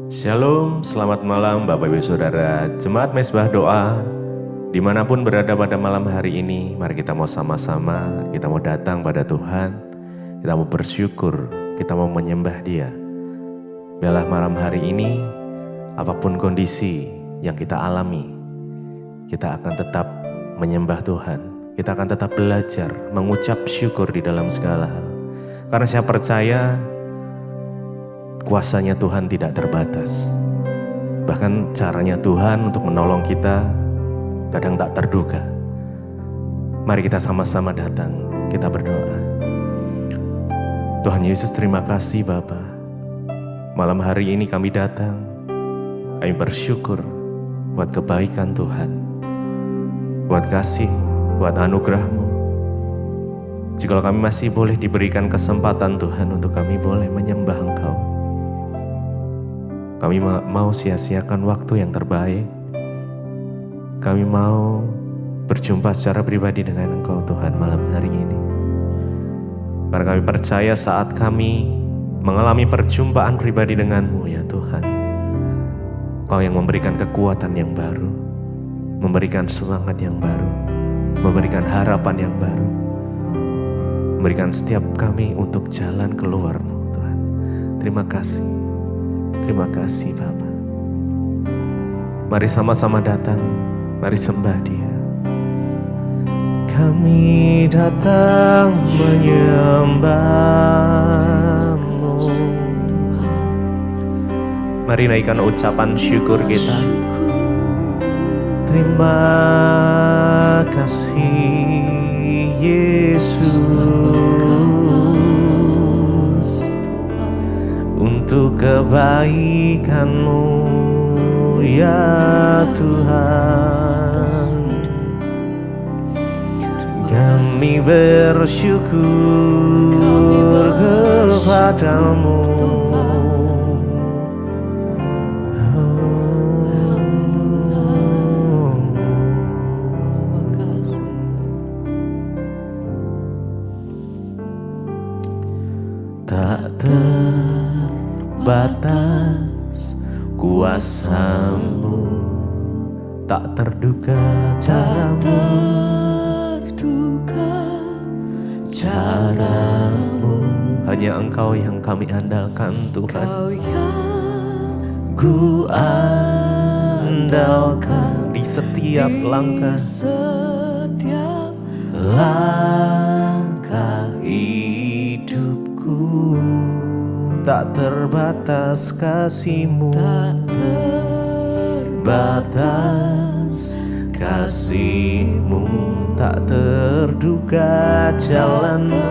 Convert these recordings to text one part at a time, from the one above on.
Shalom, selamat malam Bapak Ibu Saudara Jemaat Mezbah Doa. Dimanapun berada pada malam hari ini, mari kita mau sama-sama, kita mau datang pada Tuhan, kita mau bersyukur, kita mau menyembah Dia. Biarlah malam hari ini, apapun kondisi yang kita alami, kita akan tetap menyembah Tuhan. Kita akan tetap belajar, mengucap syukur di dalam segala hal. Karena saya percaya, kuasanya Tuhan tidak terbatas. Bahkan caranya Tuhan untuk menolong kita kadang tak terduga. Mari kita sama-sama datang, kita berdoa. Tuhan Yesus, terima kasih Bapa. Malam hari ini kami datang, kami bersyukur buat kebaikan Tuhan, buat kasih-Mu, buat anugerah-Mu. Jika kami masih boleh diberikan kesempatan Tuhan untuk kami boleh menyembah Engkau, kami mau sia-siakan waktu yang terbaik. Kami mau berjumpa secara pribadi dengan Engkau Tuhan malam hari ini. Karena kami percaya saat kami mengalami perjumpaan pribadi dengan-Mu ya Tuhan, Kau yang memberikan kekuatan yang baru, memberikan semangat yang baru, memberikan harapan yang baru, memberikan setiap kami untuk jalan keluar-Mu Tuhan. Terima kasih. Terima kasih Bapa. Mari sama-sama datang, mari sembah Dia. Kami datang menyembah-Mu. Mari naikkan ucapan syukur kita. Terima kasih Yesus untuk kebaikan-Mu ya Tuhan. Kami bersyukur kepada-Mu. Tak terbatas kuasa-Mu, tak terduga cara-Mu. Hanya Engkau yang kami andalkan Tuhan. Ku andalkan di setiap langkah hidupku. Tak terbatas kasih-Mu, tak terbatas kasih-Mu, tak terduga jalan-Mu,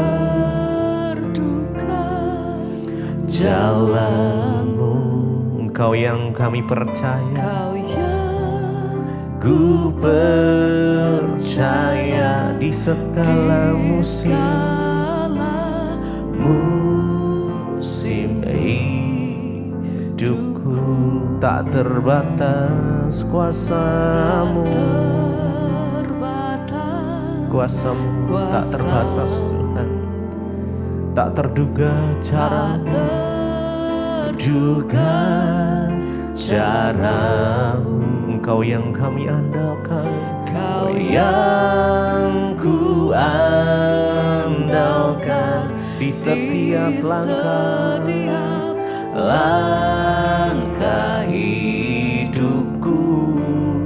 jalan-Mu. Engkau yang kami percaya, ku percaya di segala musim hidupku. Tak terbatas kuasa-Mu, kuasa-Mu tak terbatas Tuhan. Tak terduga cara-Mu, juga cara-Mu. Engkau yang kami andalkan, Engkau yang ku andalkan di setiap langkah hidupku.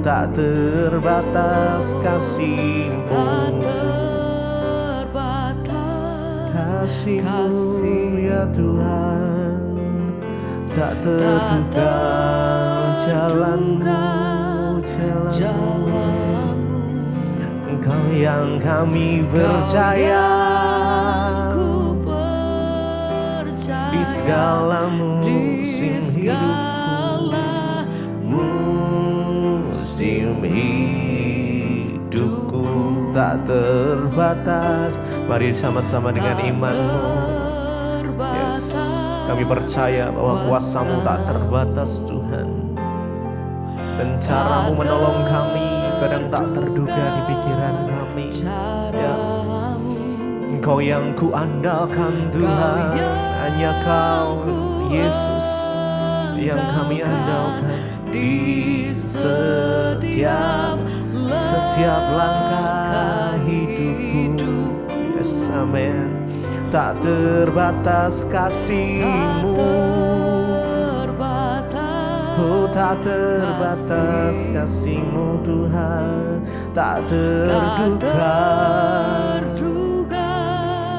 Tak terbatas kasih-Mu, kasih-Mu ya Tuhan. Tak terduga jalan-Mu, jalan-Mu. Engkau yang kami percaya di segala musim hidupku. Tak terbatas. Mari sama-sama dengan iman-Mu. Yes, kami percaya bahwa kuasa-Mu tak terbatas Tuhan. Dan cara-Mu menolong kami kadang tak terduga di pikiran kami ya. Engkau yang ku andalkan Tuhan, hanya Kau Yesus yang kami andalkan di setiap langkah hidupku. Yes, amen. Tak terbatas kasih-Mu, oh tak terbatas kasih-Mu Tuhan. Tak terduga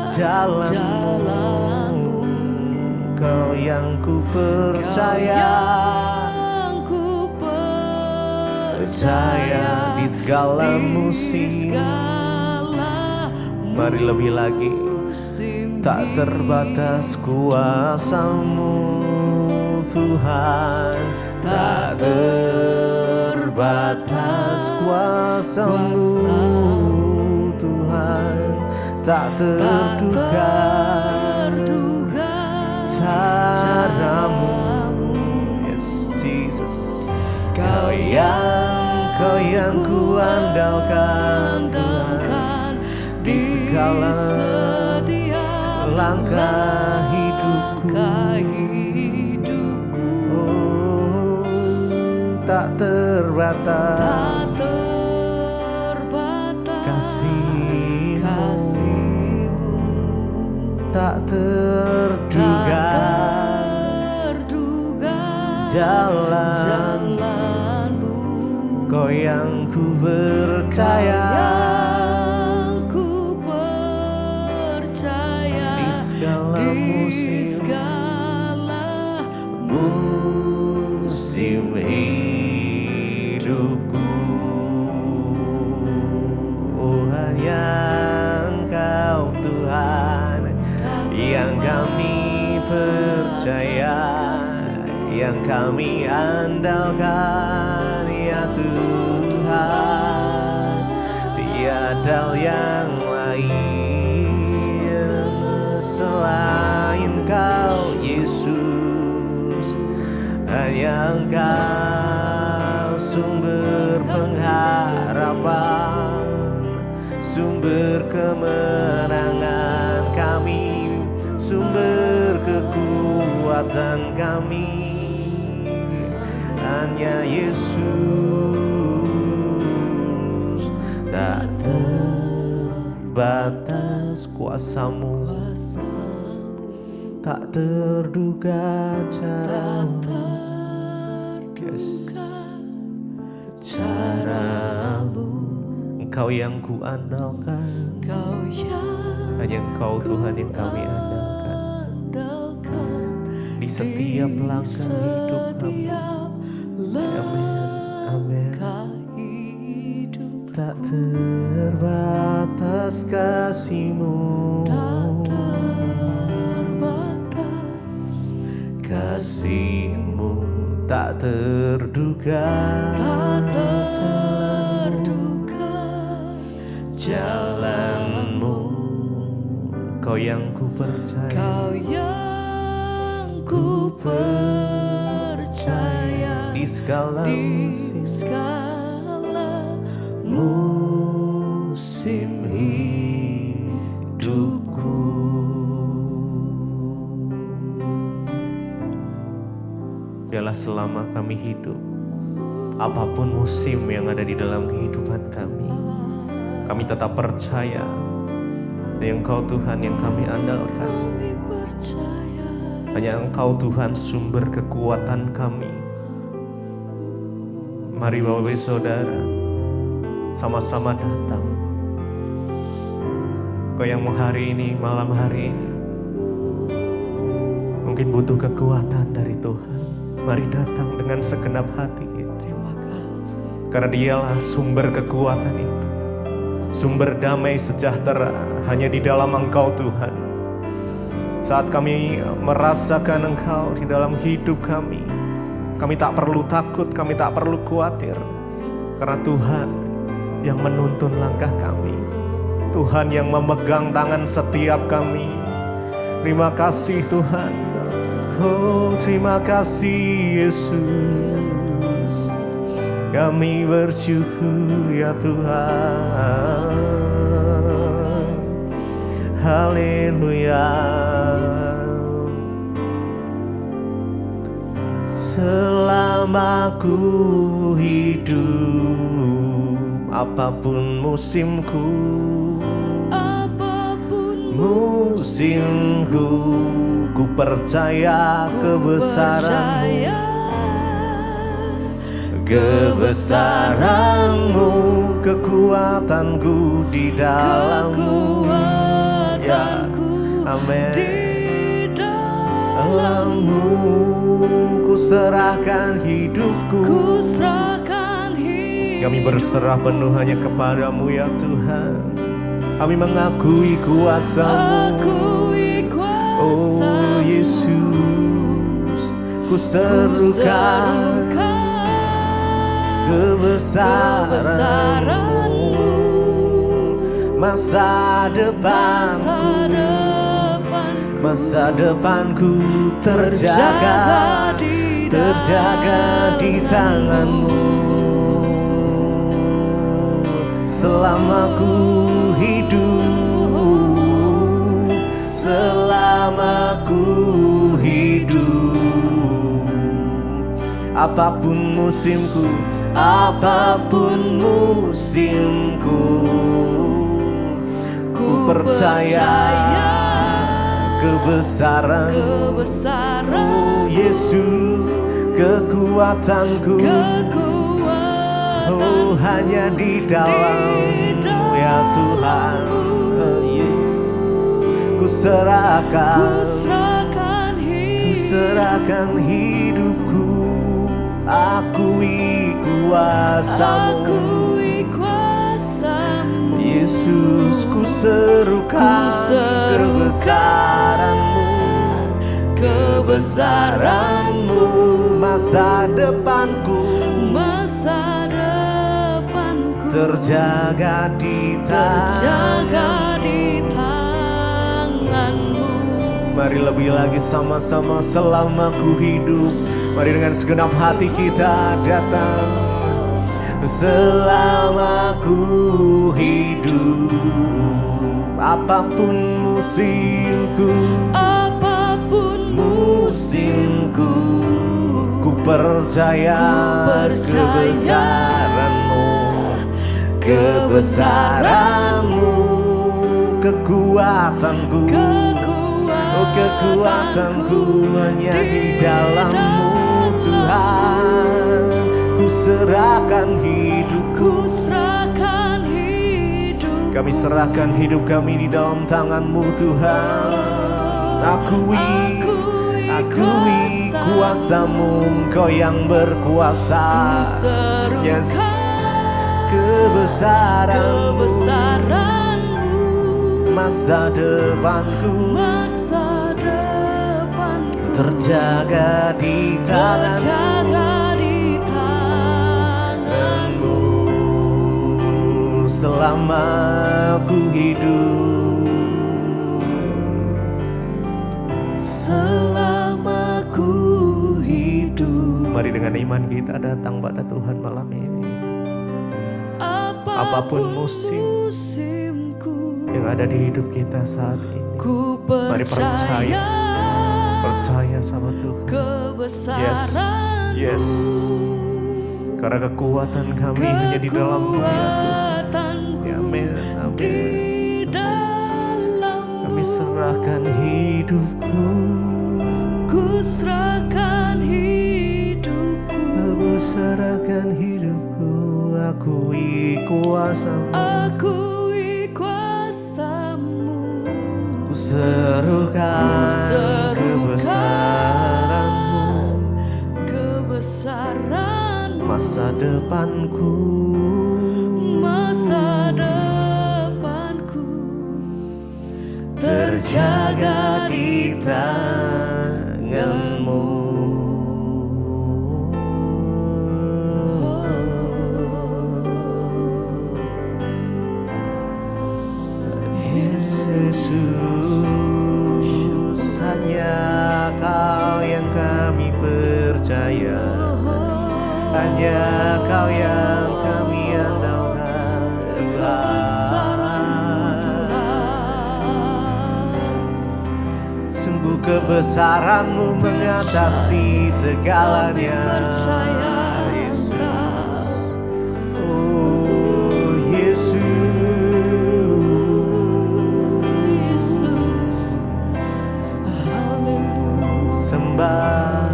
jalan-Mu, Kau yang ku percaya di segala musim. Mari lebih lagi. Tak terbatas kuasa-Mu Tuhan, tak terbatas kuasa-Mu Tuhan. Tak terduga cara-Mu. Yes, Jesus. Kau yang ku andalkan Tuhan di segala langkah hidupku. Oh, tak terbatas kasih-Mu, tak terduga jalan-Mu. Kau yang ku percaya di segala musim hidupku. Oh, hanya Engkau Tuhan yang kami percaya, yang kami andalkan, ya Tuhan. Tiada yang lain selain Kau Yesus. Hanya Engkau sumber pengharapan, sumber kemenangan kami, sumber kekuatan kami. Hanya Yesus. Tak terbatas kuasa-Mu, tak terduga cara-Mu. Yes. Cara-Mu, Engkau yang ku andalkan, hanya Engkau Tuhan yang kami andalkan di setiap langkah hidup kami. Amin, amin. Tak terbatas kasih-Mu, kasih-Mu tak terduga jalan-Mu. Kau yang ku percaya, di segala musim hidupku. Biarlah selama kami hidup, apapun musim yang ada di dalam kehidupan kami tetap percaya yang Engkau Tuhan yang kami andalkan. Hanya Engkau Tuhan sumber kekuatan kami. Mari Bapak Ibu Saudara, sama-sama datang. Kau yang mau hari ini, malam hari ini mungkin butuh kekuatan dari Tuhan. Mari datang dengan segenap hati kita. Terima kasih. Karena Dialah sumber kekuatan itu, sumber damai sejahtera hanya di dalam Engkau Tuhan. Saat kami merasakan Engkau di dalam hidup kami tak perlu takut, kami tak perlu khawatir. Karena Tuhan yang menuntun langkah kami, Tuhan yang memegang tangan setiap kami. Terima kasih Tuhan. Oh, terima kasih Yesus. Kami bersyukur ya Tuhan. Haleluya. selama ku hidup, apapun musimku, musimku, ku percaya kebesaran-Mu, kebesaran-Mu, kekuatanku di dalam-Mu, ya, amin. Dalam-Mu ku serahkan hidupku, kami berserah penuh hanya kepadamu ya Tuhan. Kami mengakui kuasa-Mu, oh Yesus. Ku serukan kebesaran-Mu, masa depanku terjaga di tangan-Mu. Selama ku hidup, selama ku hidup, apapun musimku, ku percaya kebesaran-Mu, oh Yesus, kekuatanku, oh hanya di dalam-Mu ya Tuhan. Oh yes, ku serahkan hidupku, akui kuasa-Mu, Yesus. Ku serukan kebesaran-Mu, masa depanku terjaga di tangan-Mu. Mari lebih lagi sama-sama, selama ku hidup. Mari dengan segenap hati kita datang. Selama ku hidup, apapun musimku, ku percaya kebesaran-Mu, kekuatanku, oh kekuatanku hanya di dalam-Mu Tuhan. Ku serahkan hidupku, kami serahkan hidup kami di dalam tangan-Mu Tuhan. Akui kuasa-Mu, Engkau yang berkuasa. Yes, kebesaran-Mu, masa depanku terjaga di tangan-Mu. Selama ku hidup, selama ku hidup. Mari dengan iman kita datang pada Tuhan malam ini. Apapun musimku yang ada di hidup kita saat ini, mari percaya sama Tuhan. Yes, karena kekuatan kami hanya di dalam-Mu ya Tuhan. Ya, amin. Kami serahkan hidupku, aku serahkan hidupku, akui kuasa-Mu, ku serukan kebesaran-Mu, masa depanku terjaga di tangan-Mu. Yesus, hanya Kau yang kami percaya, hanya Kau yang kami andalkan Tuhan. Sungguh kebesaran-Mu mengatasi segalanya. Yesus, oh Yesus, sembah.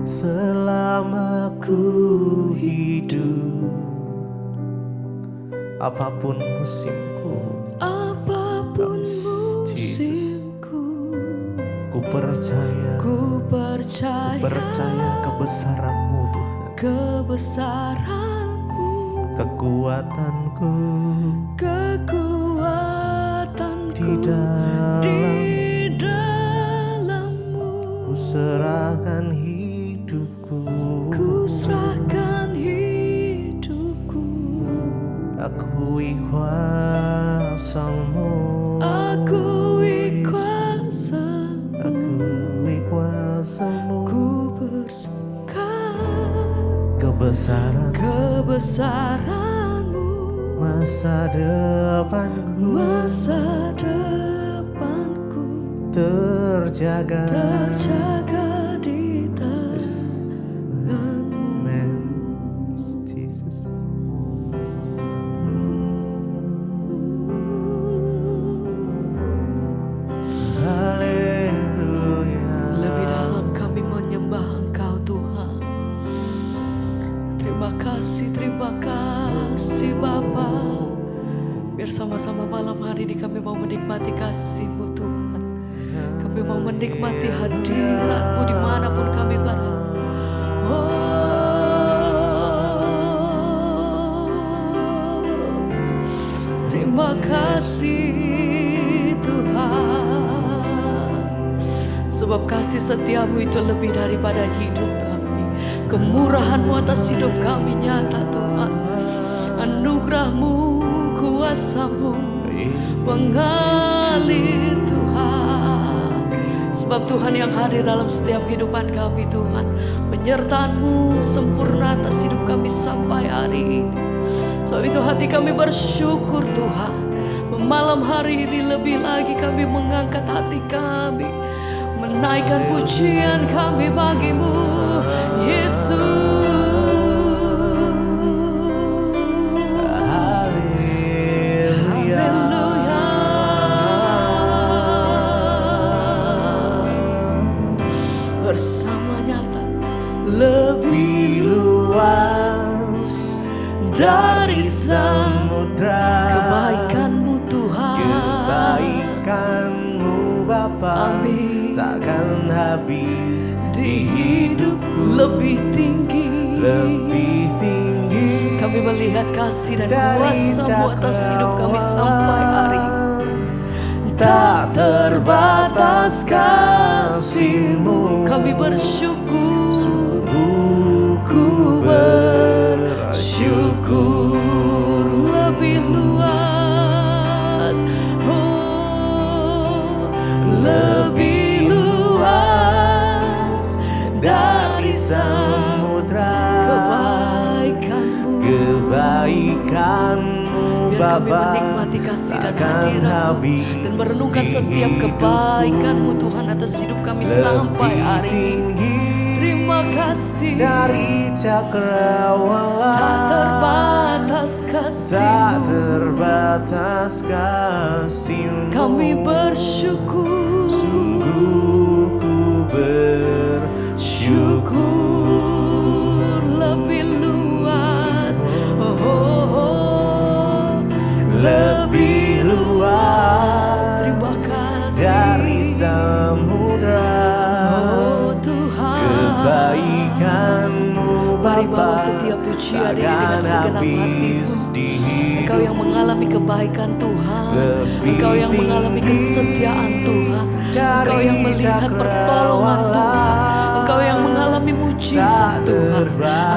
Selama ku hidup, apapun musimku, ku percaya kebesaran-Mu Tuhan, kekuatanku di dalam-Mu, ku serahkan hidupku, akui kuasa-Mu, ku berserah kebesaran-Mu, masa depanku terjaga di tangan-Mu. Jesus. Haleluya. Lebih dalam kami menyembah Engkau Tuhan. Terima kasih Bapa. Biar sama-sama malam hari ini kami mau menikmati kasih-Mu Tuhan. Kami mau menikmati hadirat-Mu dimanapun kami berada. Terima kasih Tuhan, sebab kasih setiamu itu lebih daripada hidup kami. Kemurahan-Mu atas hidup kami nyata Tuhan. Anugerah-Mu, kuasa-Mu mengalir Tuhan. Sebab Tuhan yang hadir dalam setiap kehidupan kami Tuhan. Penyertaan-Mu sempurna atas hidup kami sampai hari ini. Sebab itu hati kami bersyukur Tuhan. Malam hari ini lebih lagi kami mengangkat hati kami, menaikkan pujian kami bagi-Mu Yesus. Haleluya. Bersama nyata lebih luas dari samudra, kebaikan-Mu Tuhan, kebaikan-Mu Bapa, amin, takkan habis di hidupku. Lebih tinggi kami melihat kasih dan kuasa-Mu atas hidup kami sampai hari ini. Tak terbatas kasih-Mu, kami bersyukur, sungguh ku bersyukur. lebih luas, oh, lebih luas dari samudra, kebaikan-Mu biar kami Bapa, menikmati kasih dan hadirat-Mu dan merenungkan setiap kebaikan-Mu Tuhan atas hidup kami sampai hari ini. Terima kasih dari cakrawala, tak terbatas tak kasih-Mu, terbatas kasih-Mu. kami bersyukur, Sungguh ku bersyukur. lebih luas, oh, Lebih luas terima kasih dari samudra, oh Tuhan. kebaikan-Mu Mari bawa Bapa, setiap pujian ini dengan takkan segenap habis hatimu. di Engkau yang mengalami kebaikan Tuhan, Lebih Engkau yang mengalami tinggi kesetiaan Tuhan, Engkau dari yang melihat pertolongan Tuhan, Engkau yang mengalami mujizat Tuhan.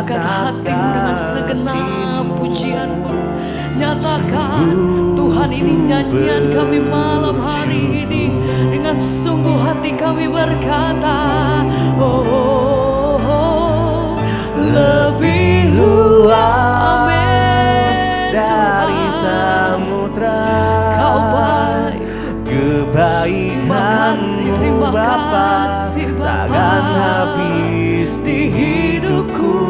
Angkat hatimu dengan segenap pujian-Mu. Nyatakan Tuhan, ini nyanyian kami malam hari ini. Dengan sungguh hati kami berkata, oh, lebih luas amin dari samudra. Kau baik. Kebaikan-Mu terima Bapa kasih, Bapa. takkan habis di hidupku.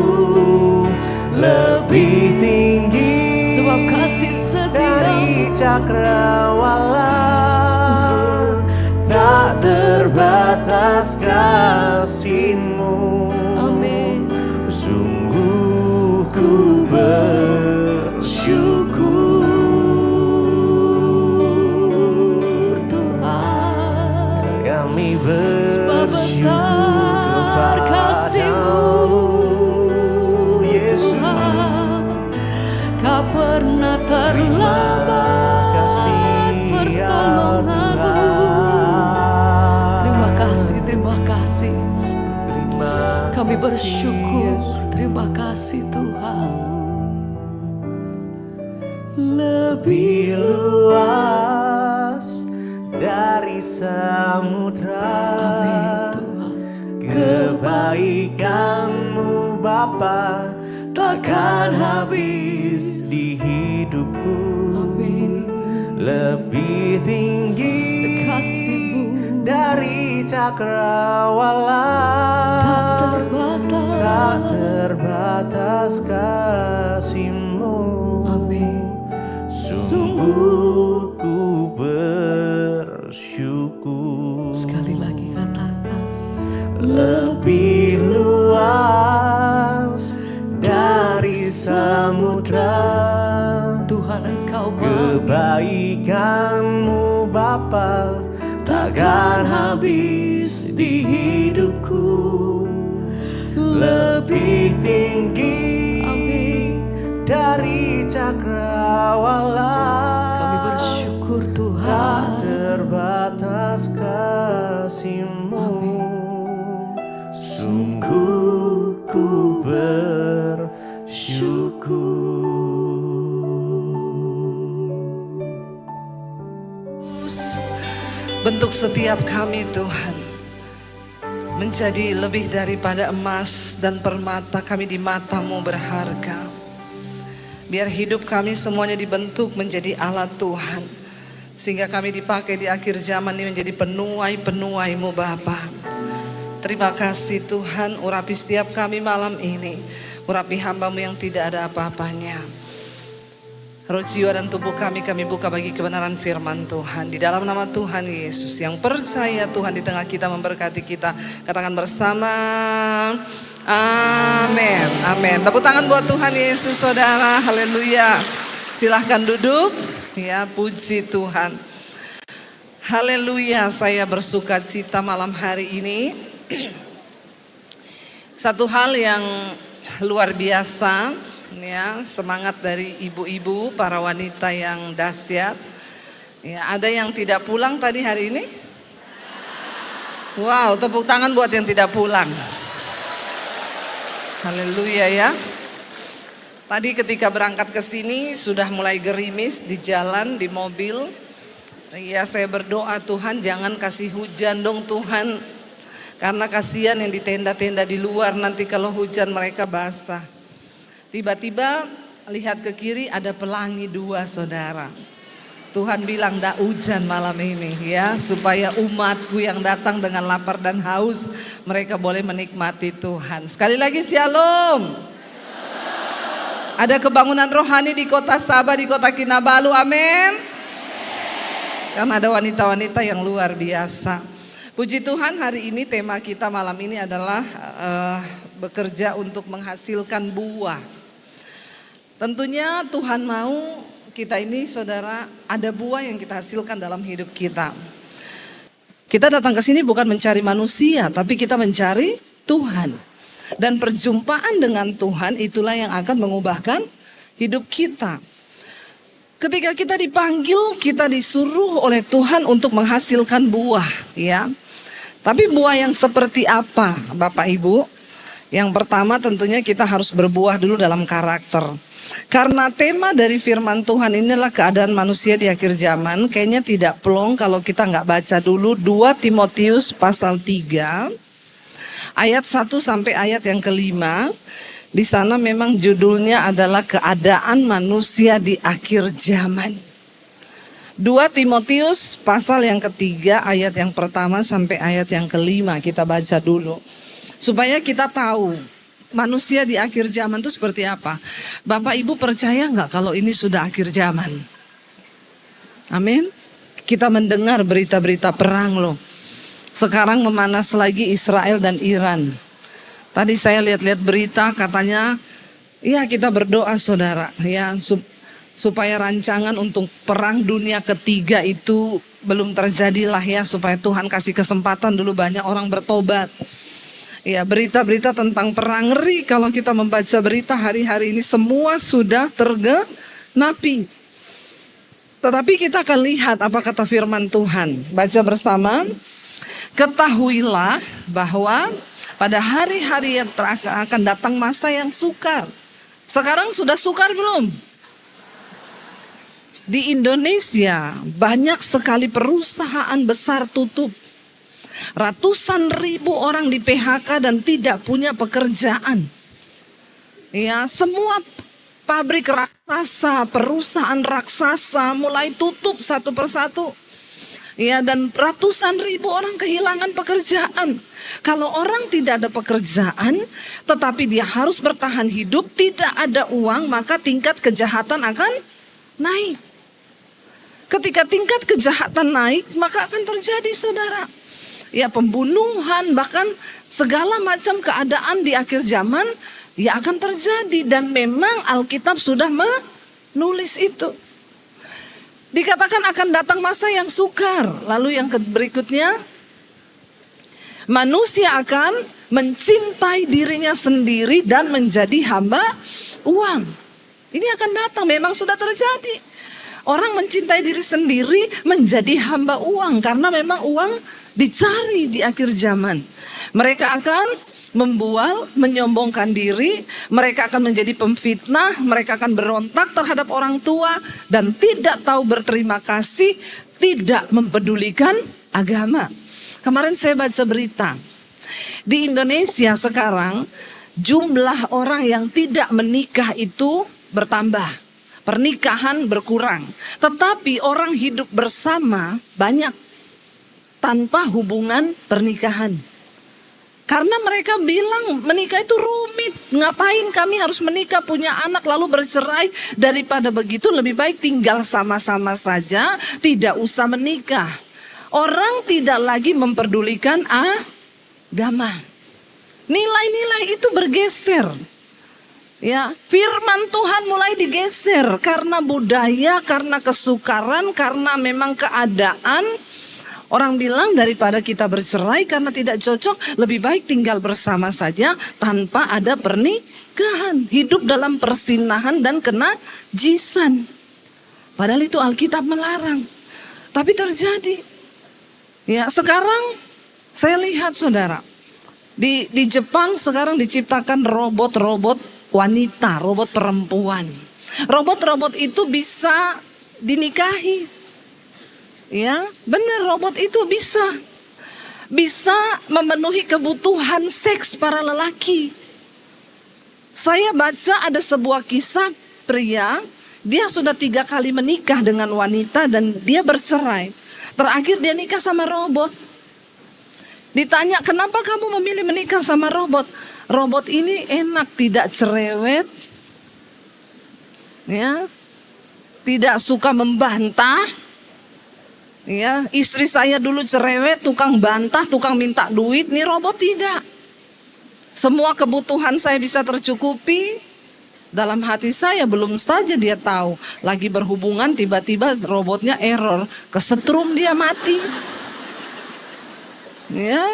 Lebih tinggi Sebab kasih dari setia-Mu. cakrawala, tak terbatas kasih-Mu. Amin. Sungguh ku bersyukur. Tuhan, Kami sebab bersyukur besar kasih-Mu. Yesus. Tuhan, Kau pernah terlambat pertolongan-Mu. Terima kasih, terima kasih. Kami bersyukur, terima kasih Tuhan. Lebih luas dari samudra. Amin Tuhan. Kebaikan-Mu Bapa takkan habis di hidupku. Amin. Lebih tinggi Kasih-Mu dari cakrawala, tak terbatas kasih-Mu. Amin. Sungguh ku bersyukur. Sekali lagi katakan, Lebih luas dari samudra. Tuhan Engkau baik. Kebaikan-Mu Bapa takkan habis di hidupku. Lebih tinggi dari cakrawala, Kami bersyukur tak Tuhan. terbatas kasih-Mu. Sungguh ku bersyukur. Bentuk setiap kami Tuhan menjadi lebih daripada emas dan permata, kami di mata-Mu berharga. Biar hidup kami semuanya dibentuk menjadi alat Tuhan, sehingga kami dipakai di akhir zaman ini menjadi penuai-penuai-Mu Bapa. Terima kasih Tuhan, urapi setiap kami malam ini. Urapi hamba-Mu yang tidak ada apa-apanya. Roh, jiwa dan tubuh kami buka bagi kebenaran firman Tuhan. Di dalam nama Tuhan Yesus, yang percaya Tuhan di tengah kita memberkati kita. Katakan bersama, amin, amin. Tepuk tangan buat Tuhan Yesus saudara, haleluya. Silahkan duduk, ya, puji Tuhan. Haleluya, saya bersuka cita malam hari ini. Satu hal yang luar biasa, ya, semangat dari ibu-ibu, para wanita yang dahsyat. Ya, ada yang tidak pulang tadi hari ini? Wow, tepuk tangan buat yang tidak pulang. Haleluya ya. Tadi ketika berangkat ke sini sudah mulai gerimis di jalan, di mobil. Ya, saya berdoa, Tuhan jangan kasih hujan dong Tuhan. Karena kasihan yang di tenda-tenda di luar, nanti kalau hujan mereka basah. Tiba-tiba lihat ke kiri ada pelangi 2 saudara. Tuhan bilang dak hujan malam ini ya, supaya umatku yang datang dengan lapar dan haus mereka boleh menikmati Tuhan. Sekali lagi shalom. Ada kebangunan rohani di kota Sabah, di kota Kinabalu, amin. Karena ada wanita-wanita yang luar biasa. Puji Tuhan, hari ini tema kita malam ini adalah bekerja untuk menghasilkan buah. Tentunya Tuhan mau kita ini saudara ada buah yang kita hasilkan dalam hidup kita. Kita datang ke sini bukan mencari manusia, tapi kita mencari Tuhan. Dan perjumpaan dengan Tuhan itulah yang akan mengubahkan hidup kita. Ketika kita dipanggil, kita disuruh oleh Tuhan untuk menghasilkan buah, ya. Tapi buah yang seperti apa, Bapak Ibu? Yang pertama tentunya kita harus berbuah dulu dalam karakter. Karena tema dari firman Tuhan inilah keadaan manusia di akhir zaman. Kayaknya tidak plong kalau kita nggak baca dulu 2 Timotius pasal 3 ayat 1 sampai ayat yang kelima. Di sana memang judulnya adalah keadaan manusia di akhir zaman. 2 Timotius pasal yang ketiga ayat yang pertama sampai ayat yang kelima kita baca dulu. Supaya kita tahu manusia di akhir zaman itu seperti apa. Bapak Ibu percaya nggak kalau ini sudah akhir zaman? Amin. Kita mendengar berita-berita perang loh. Sekarang memanas lagi Israel dan Iran. Tadi saya lihat-lihat berita katanya, ya kita berdoa saudara ya supaya rancangan untuk perang dunia ketiga itu belum terjadilah ya, supaya Tuhan kasih kesempatan dulu banyak orang bertobat. Ya, berita-berita tentang perang ngeri kalau kita membaca berita hari-hari ini semua sudah tergenapi. Tetapi kita akan lihat apa kata firman Tuhan. Baca bersama. Ketahuilah bahwa pada hari-hari yang akan datang masa yang sukar. Sekarang sudah sukar belum? Di Indonesia banyak sekali perusahaan besar tutup. Ratusan ribu orang di PHK dan tidak punya pekerjaan. Ya, semua pabrik raksasa, perusahaan raksasa mulai tutup satu persatu. Ya, dan ratusan ribu orang kehilangan pekerjaan. Kalau orang tidak ada pekerjaan, tetapi dia harus bertahan hidup, tidak ada uang, maka tingkat kejahatan akan naik. Ketika tingkat kejahatan naik, maka akan terjadi saudara. Ya, pembunuhan, bahkan segala macam keadaan di akhir zaman ya akan terjadi. Dan memang Alkitab sudah menulis itu. Dikatakan akan datang masa yang sukar. Lalu yang berikutnya, manusia akan mencintai dirinya sendiri dan menjadi hamba uang. Ini akan datang, memang sudah terjadi. Orang mencintai diri sendiri menjadi hamba uang karena memang uang dicari di akhir zaman. Mereka akan membual, menyombongkan diri, mereka akan menjadi pemfitnah, mereka akan berontak terhadap orang tua dan tidak tahu berterima kasih, tidak mempedulikan agama. Kemarin saya baca berita, di Indonesia sekarang jumlah orang yang tidak menikah itu bertambah. Pernikahan berkurang, tetapi orang hidup bersama banyak tanpa hubungan pernikahan. Karena mereka bilang menikah itu rumit. Ngapain kami harus menikah, punya anak lalu bercerai? Daripada begitu lebih baik tinggal sama-sama saja, tidak usah menikah. Orang tidak lagi memperdulikan agama. Nilai-nilai itu bergeser. Ya, firman Tuhan mulai digeser karena budaya, karena kesukaran, karena memang keadaan. Orang bilang daripada kita bercerai karena tidak cocok, lebih baik tinggal bersama saja tanpa ada pernikahan. Hidup dalam persinahan dan kenajisan. Padahal itu Alkitab melarang. Tapi terjadi. Ya, sekarang saya lihat saudara, di Jepang sekarang diciptakan robot-robot wanita, robot perempuan. Robot-robot itu bisa dinikahi. Ya, benar, robot itu bisa memenuhi kebutuhan seks para lelaki. Saya baca ada sebuah kisah pria, dia sudah 3 kali menikah dengan wanita dan dia bercerai. Terakhir dia nikah sama robot. Ditanya, kenapa kamu memilih menikah sama robot? Robot ini enak, tidak cerewet, ya, tidak suka membantah. Ya, istri saya dulu cerewet, tukang bantah, tukang minta duit. Nih robot tidak. Semua kebutuhan saya bisa tercukupi. Dalam hati saya belum saja dia tahu. Lagi berhubungan tiba-tiba robotnya error, kesetrum dia mati. Ya.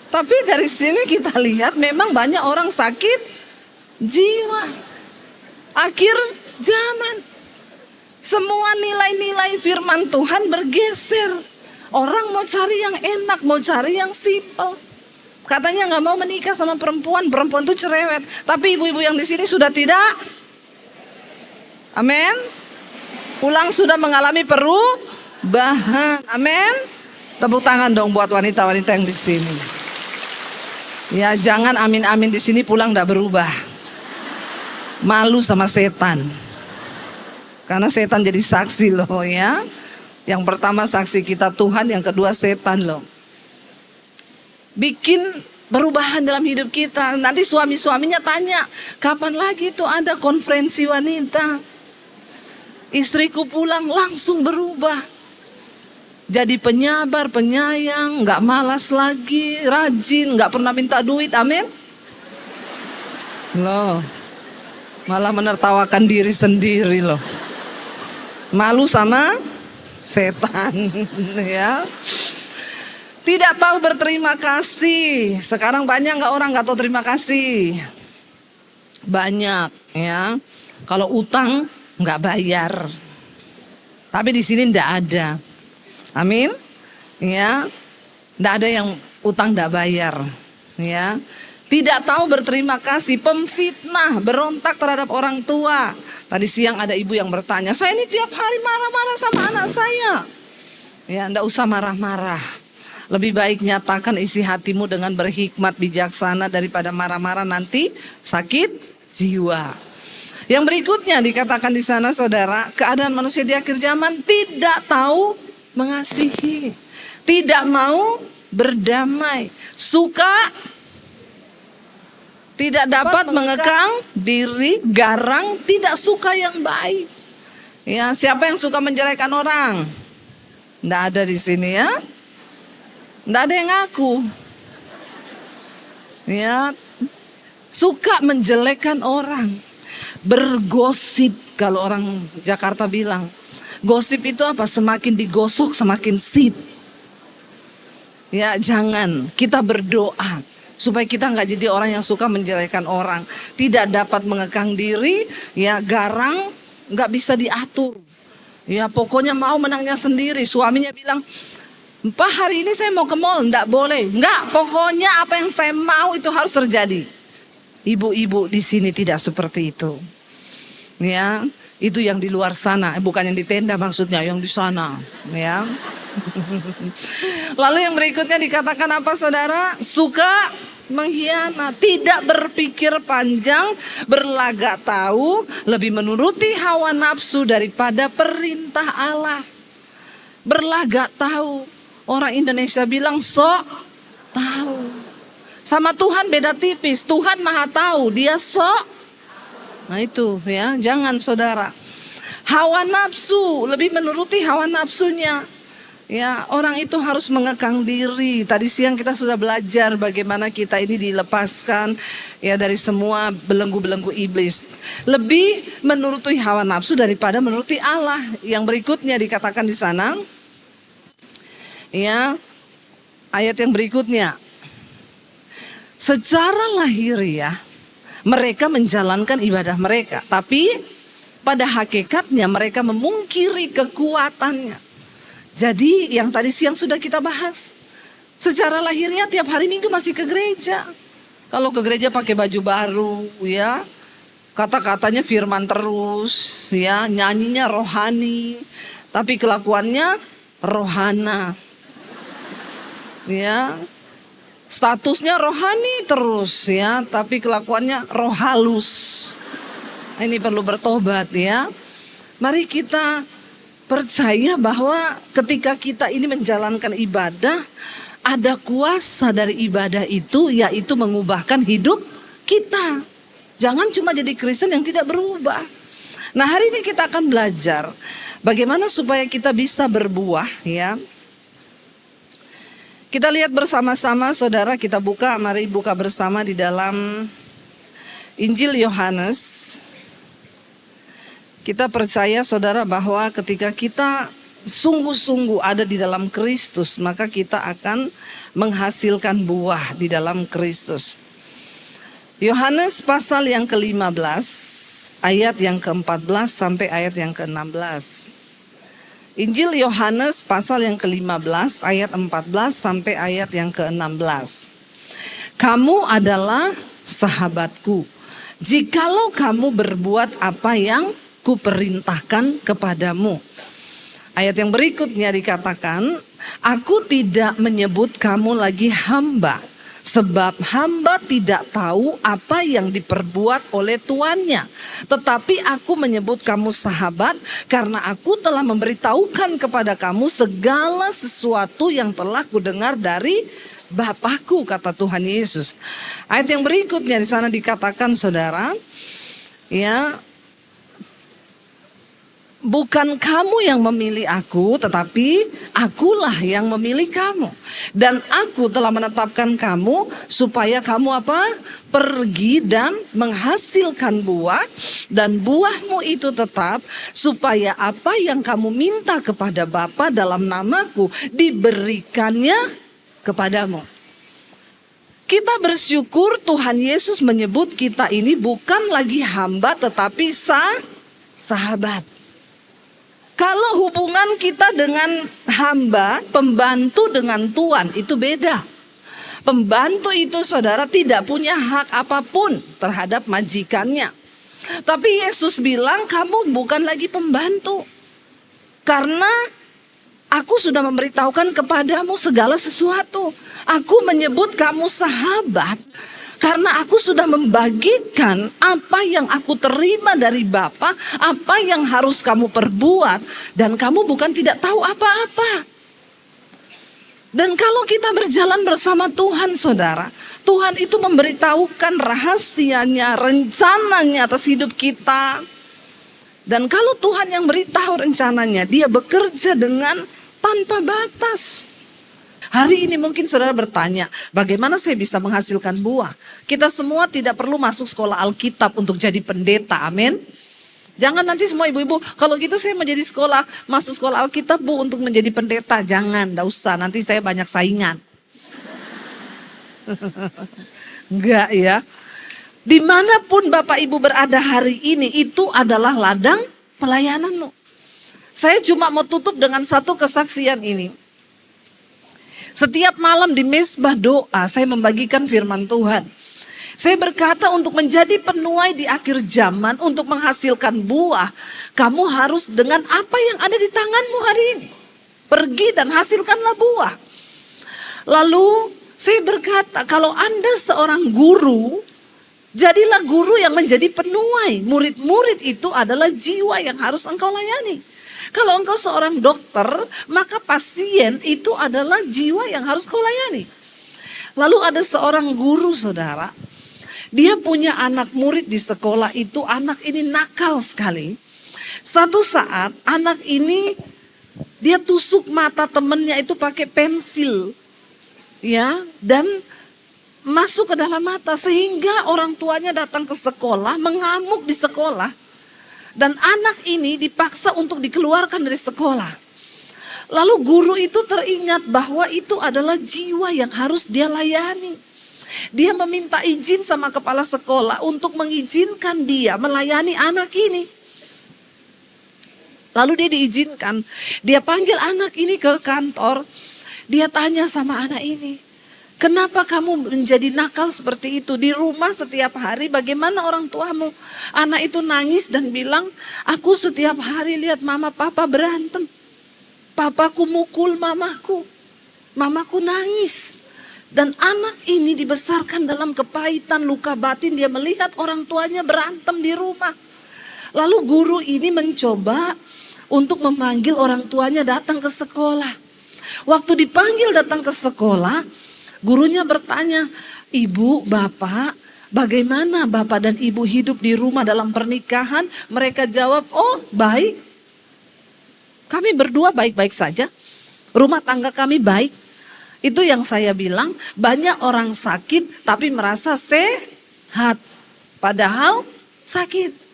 Tapi dari sini kita lihat memang banyak orang sakit jiwa. Akhir zaman. Semua nilai-nilai firman Tuhan bergeser. Orang mau cari yang enak, mau cari yang simpel. Katanya nggak mau menikah sama perempuan, perempuan itu cerewet. Tapi ibu-ibu yang di sini sudah tidak. Amin. Pulang sudah mengalami perubahan. Amin. Tepuk tangan dong buat wanita-wanita yang di sini. Ya, jangan amin-amin di sini pulang enggak berubah. Malu sama setan. Karena setan jadi saksi loh ya. Yang pertama saksi kita Tuhan, yang kedua setan loh. Bikin perubahan dalam hidup kita. Nanti suami-suaminya tanya, kapan lagi tuh ada konferensi wanita? Istriku pulang langsung berubah. Jadi penyabar, penyayang, gak malas lagi, rajin, gak pernah minta duit, amin. Loh, malah menertawakan diri sendiri loh. Malu sama setan ya. Tidak tahu berterima kasih. Sekarang banyak nggak orang nggak tahu terima kasih? Banyak ya. Kalau utang nggak bayar. Tapi di sini nggak ada. Amin. Ya. Nggak ada yang utang nggak bayar. Ya. Tidak tahu berterima kasih, pemfitnah, berontak terhadap orang tua. Tadi siang ada ibu yang bertanya, saya ini tiap hari marah-marah sama anak saya. Ya, enggak usah marah-marah. Lebih baik nyatakan isi hatimu dengan berhikmat bijaksana daripada marah-marah nanti sakit jiwa. Yang berikutnya dikatakan di sana saudara, keadaan manusia di akhir zaman tidak tahu mengasihi, tidak mau berdamai, suka tidak dapat mengekang diri, garang, tidak suka yang baik. Ya, siapa yang suka menjelekkan orang? Nggak ada di sini ya. Nggak ada yang ngaku. Ya, suka menjelekkan orang, bergosip. Kalau orang Jakarta bilang, gosip itu apa? Semakin digosok semakin sip. Ya, jangan. Kita berdoa supaya kita nggak jadi orang yang suka menjelekkan orang, tidak dapat mengekang diri, ya garang, nggak bisa diatur, ya pokoknya mau menangnya sendiri. Suaminya bilang, Pak hari ini saya mau ke mall, nggak boleh, nggak, pokoknya apa yang saya mau itu harus terjadi. Ibu-ibu di sini tidak seperti itu, ya itu yang di luar sana, bukan yang di tenda maksudnya, yang di sana, ya. Lalu yang berikutnya dikatakan apa saudara? Suka mengkhianat, tidak berpikir panjang, berlagak tahu, lebih menuruti hawa nafsu daripada perintah Allah. Berlagak tahu, orang Indonesia bilang sok tahu. Sama Tuhan beda tipis, Tuhan maha tahu, dia sok. Nah itu ya, jangan saudara. Hawa nafsu, lebih menuruti hawa nafsunya. Ya, orang itu harus mengekang diri. Tadi siang kita sudah belajar bagaimana kita ini dilepaskan ya dari semua belenggu-belenggu iblis. Lebih menuruti hawa nafsu daripada menuruti Allah. Yang berikutnya dikatakan di sana. Ya, ayat yang berikutnya. Secara lahiriah mereka menjalankan ibadah mereka, tapi pada hakikatnya mereka memungkiri kekuatannya. Jadi yang tadi siang sudah kita bahas, secara lahirnya tiap hari Minggu masih ke gereja. Kalau ke gereja pakai baju baru ya, kata-katanya firman terus ya, nyanyinya rohani, tapi kelakuannya rohana. Ya, statusnya rohani terus ya, tapi kelakuannya roh halus. Ini perlu bertobat ya. Mari kita percaya bahwa ketika kita ini menjalankan ibadah, ada kuasa dari ibadah itu, yaitu mengubahkan hidup kita. Jangan cuma jadi Kristen yang tidak berubah. Nah hari ini kita akan belajar bagaimana supaya kita bisa berbuah ya. Kita lihat bersama-sama saudara, kita buka, mari buka bersama di dalam Injil Yohanes. Kita percaya saudara bahwa ketika kita sungguh-sungguh ada di dalam Kristus, maka kita akan menghasilkan buah di dalam Kristus. Yohanes pasal yang ke-15, ayat yang ke-14 sampai ayat yang ke-16. Injil Yohanes pasal yang ke-15, ayat 14 sampai ayat yang ke-16. Kamu adalah sahabatku, jikalau kamu berbuat apa yang kuperintahkan kepadamu. Ayat yang berikutnya dikatakan, aku tidak menyebut kamu lagi hamba, Sebab hamba tidak tahu apa yang diperbuat oleh tuannya. Tetapi aku menyebut kamu sahabat karena aku telah memberitahukan kepada kamu segala sesuatu yang telah kudengar dari Bapakku, kata Tuhan Yesus. Ayat yang berikutnya di sana dikatakan, saudara, ya, bukan kamu yang memilih aku, tetapi akulah yang memilih kamu. Dan aku telah menetapkan kamu supaya kamu apa? Pergi dan menghasilkan buah, dan buahmu itu tetap, supaya apa yang kamu minta kepada Bapa dalam namaku diberikannya kepadamu. Kita bersyukur Tuhan Yesus menyebut kita ini bukan lagi hamba tetapi sahabat. Kalau hubungan kita dengan hamba, pembantu dengan tuan itu beda. Pembantu itu, saudara, tidak punya hak apapun terhadap majikannya. Tapi Yesus bilang kamu bukan lagi pembantu. Karena aku sudah memberitahukan kepadamu segala sesuatu. Aku menyebut kamu sahabat karena aku sudah membagikan apa yang aku terima dari Bapa, apa yang harus kamu perbuat, dan kamu bukan tidak tahu apa-apa. Dan kalau kita berjalan bersama Tuhan, saudara, Tuhan itu memberitahukan rahasianya, rencananya atas hidup kita. Dan kalau Tuhan yang beritahu rencananya, Dia bekerja dengan tanpa batas. Hari ini mungkin saudara bertanya, bagaimana saya bisa menghasilkan buah? Kita semua tidak perlu masuk sekolah Alkitab untuk jadi pendeta, amin. Jangan nanti semua ibu-ibu, kalau gitu saya mau jadi masuk sekolah Alkitab Bu untuk menjadi pendeta. Jangan, enggak usah, nanti saya banyak saingan. Enggak ya. Dimanapun Bapak Ibu berada hari ini, itu adalah ladang pelayananmu. Saya cuma mau tutup dengan satu kesaksian ini. Setiap malam di mesbah doa saya membagikan firman Tuhan. Saya berkata untuk menjadi penuai di akhir zaman, untuk menghasilkan buah, kamu harus dengan apa yang ada di tanganmu hari ini. Pergi dan hasilkanlah buah. Lalu saya berkata, kalau Anda seorang guru, jadilah guru yang menjadi penuai. Murid-murid itu adalah jiwa yang harus engkau layani. Kalau engkau seorang dokter, maka pasien itu adalah jiwa yang harus kau layani. Lalu ada seorang guru, saudara. Dia punya anak murid di sekolah itu, anak ini nakal sekali. Satu saat anak ini dia tusuk mata temennya itu pakai pensil. Ya, dan masuk ke dalam mata sehingga orang tuanya datang ke sekolah, mengamuk di sekolah. Dan anak ini dipaksa untuk dikeluarkan dari sekolah. Lalu guru itu teringat bahwa itu adalah jiwa yang harus dia layani. Dia meminta izin sama kepala sekolah untuk mengizinkan dia melayani anak ini. Lalu dia diizinkan. Dia panggil anak ini ke kantor. Dia tanya sama anak ini, kenapa kamu menjadi nakal seperti itu? Di rumah setiap hari bagaimana orang tuamu? Anak itu nangis dan bilang, aku setiap hari lihat mama papa berantem. Papaku mukul mamaku. Mamaku nangis. Dan anak ini dibesarkan dalam kepahitan, luka batin. Dia melihat orang tuanya berantem di rumah. Lalu guru ini mencoba untuk memanggil orang tuanya datang ke sekolah. Waktu dipanggil datang ke sekolah, gurunya bertanya, ibu, bapak, bagaimana bapak dan ibu hidup di rumah dalam pernikahan? Mereka jawab, oh baik. Kami berdua baik-baik saja. Rumah tangga kami baik. Itu yang saya bilang, banyak orang sakit tapi merasa sehat. Padahal sakit.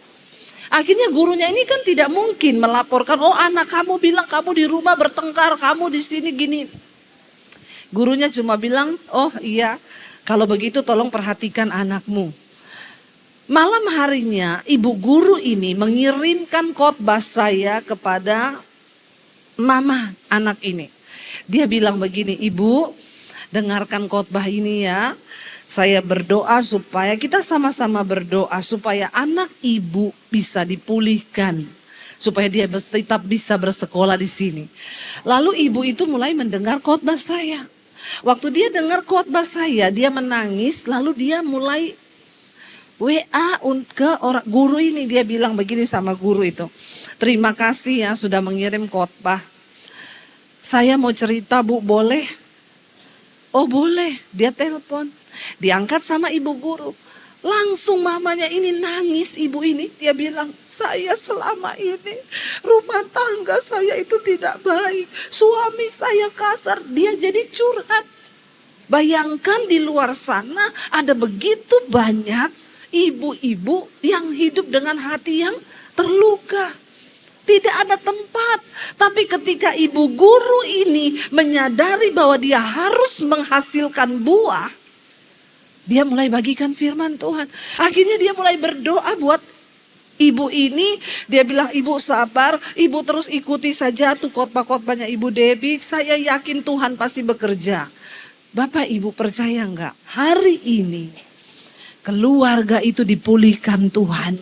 Akhirnya gurunya ini kan tidak mungkin melaporkan, oh anak kamu bilang kamu di rumah bertengkar, kamu di sini gini. Gurunya cuma bilang, oh iya, kalau begitu tolong perhatikan anakmu. Malam harinya ibu guru ini mengirimkan khotbah saya kepada mama anak ini. Dia bilang begini, ibu dengarkan khotbah ini ya. Saya berdoa supaya kita sama-sama berdoa supaya anak ibu bisa dipulihkan. Supaya dia tetap bisa bersekolah di sini. Lalu ibu itu mulai mendengar khotbah saya. Waktu dia dengar khotbah saya, dia menangis, lalu dia mulai WA ke orang guru ini. Dia bilang begini sama guru itu, terima kasih ya sudah mengirim khotbah. Saya mau cerita Bu, boleh? Oh boleh. Dia telepon, diangkat sama ibu guru. Langsung mamanya ini nangis, ibu ini. Dia bilang, saya selama ini rumah tangga saya itu tidak baik. Suami saya kasar, dia jadi curhat. Bayangkan di luar sana ada begitu banyak ibu-ibu yang hidup dengan hati yang terluka. Tidak ada tempat. Tapi ketika ibu guru ini menyadari bahwa dia harus menghasilkan buah, dia mulai bagikan firman Tuhan. Akhirnya dia mulai berdoa buat ibu ini. Dia bilang, ibu sabar, ibu terus ikuti saja tuh khotbah-khotbahnya Ibu Debbie. Saya yakin Tuhan pasti bekerja. Bapak Ibu percaya enggak? Hari ini keluarga itu dipulihkan Tuhan.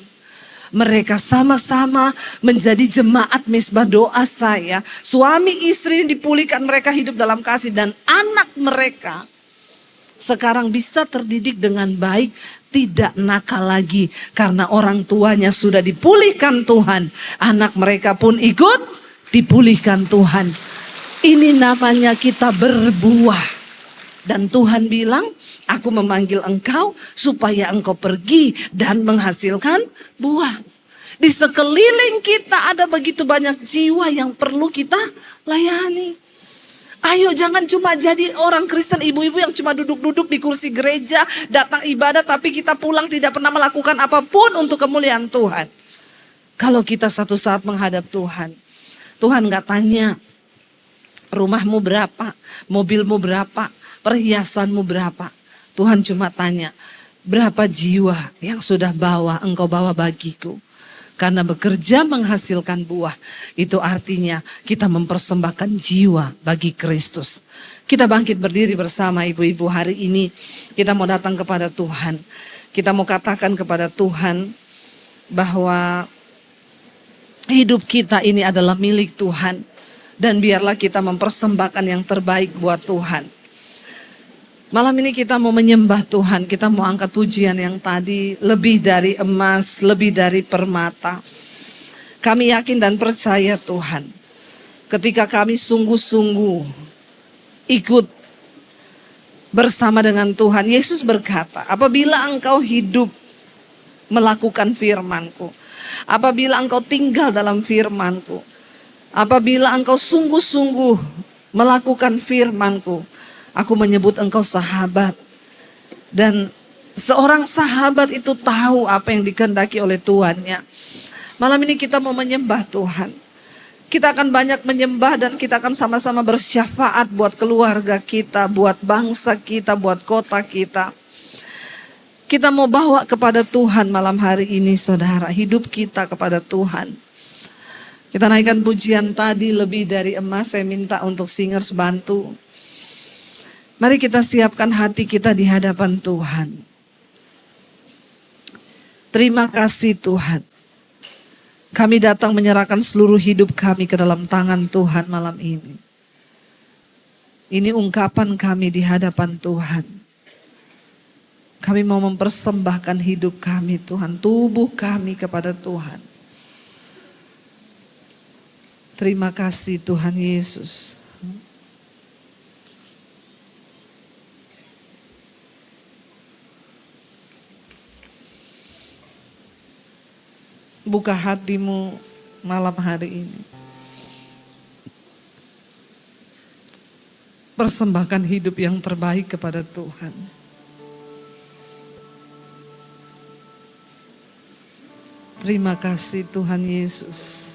Mereka sama-sama menjadi jemaat mesbah doa saya. Suami istri dipulihkan, mereka hidup dalam kasih. Dan anak mereka sekarang bisa terdidik dengan baik, tidak nakal lagi. Karena orang tuanya sudah dipulihkan Tuhan. Anak mereka pun ikut dipulihkan Tuhan. Ini namanya kita berbuah. Dan Tuhan bilang, aku memanggil engkau supaya engkau pergi dan menghasilkan buah. Di sekeliling kita ada begitu banyak jiwa yang perlu kita layani. Ayo jangan cuma jadi orang Kristen ibu-ibu yang cuma duduk-duduk di kursi gereja, datang ibadah tapi kita pulang tidak pernah melakukan apapun untuk kemuliaan Tuhan. Kalau kita satu saat menghadap Tuhan, Tuhan gak tanya rumahmu berapa, mobilmu berapa, perhiasanmu berapa. Tuhan cuma tanya, berapa jiwa yang sudah engkau bawa bagiku. Karena bekerja menghasilkan buah, itu artinya kita mempersembahkan jiwa bagi Kristus. Kita bangkit berdiri bersama ibu-ibu hari ini. Kita mau datang kepada Tuhan. Kita mau katakan kepada Tuhan bahwa hidup kita ini adalah milik Tuhan. Dan biarlah kita mempersembahkan yang terbaik buat Tuhan. Malam ini kita mau menyembah Tuhan, kita mau angkat pujian yang tadi, lebih dari emas, lebih dari permata. Kami yakin dan percaya Tuhan, ketika kami sungguh-sungguh ikut bersama dengan Tuhan, Yesus berkata, apabila engkau hidup melakukan firman-Ku, apabila engkau tinggal dalam firman-Ku, apabila engkau sungguh-sungguh melakukan firman-Ku, aku menyebut engkau sahabat. Dan seorang sahabat itu tahu apa yang dikehendaki oleh tuannya. Malam ini kita mau menyembah Tuhan. Kita akan banyak menyembah dan kita akan sama-sama bersyafaat buat keluarga kita, buat bangsa kita, buat kota kita. Kita mau bawa kepada Tuhan malam hari ini saudara, hidup kita kepada Tuhan. Kita naikkan pujian tadi, lebih dari emas. Saya minta untuk singers bantu. Mari kita siapkan hati kita di hadapan Tuhan. Terima kasih Tuhan. Kami datang menyerahkan seluruh hidup kami ke dalam tangan Tuhan malam ini. Ini ungkapan kami di hadapan Tuhan. Kami mau mempersembahkan hidup kami Tuhan, tubuh kami kepada Tuhan. Terima kasih Tuhan Yesus. Buka hatimu malam hari ini. Persembahkan hidup yang terbaik kepada Tuhan. Terima kasih Tuhan Yesus.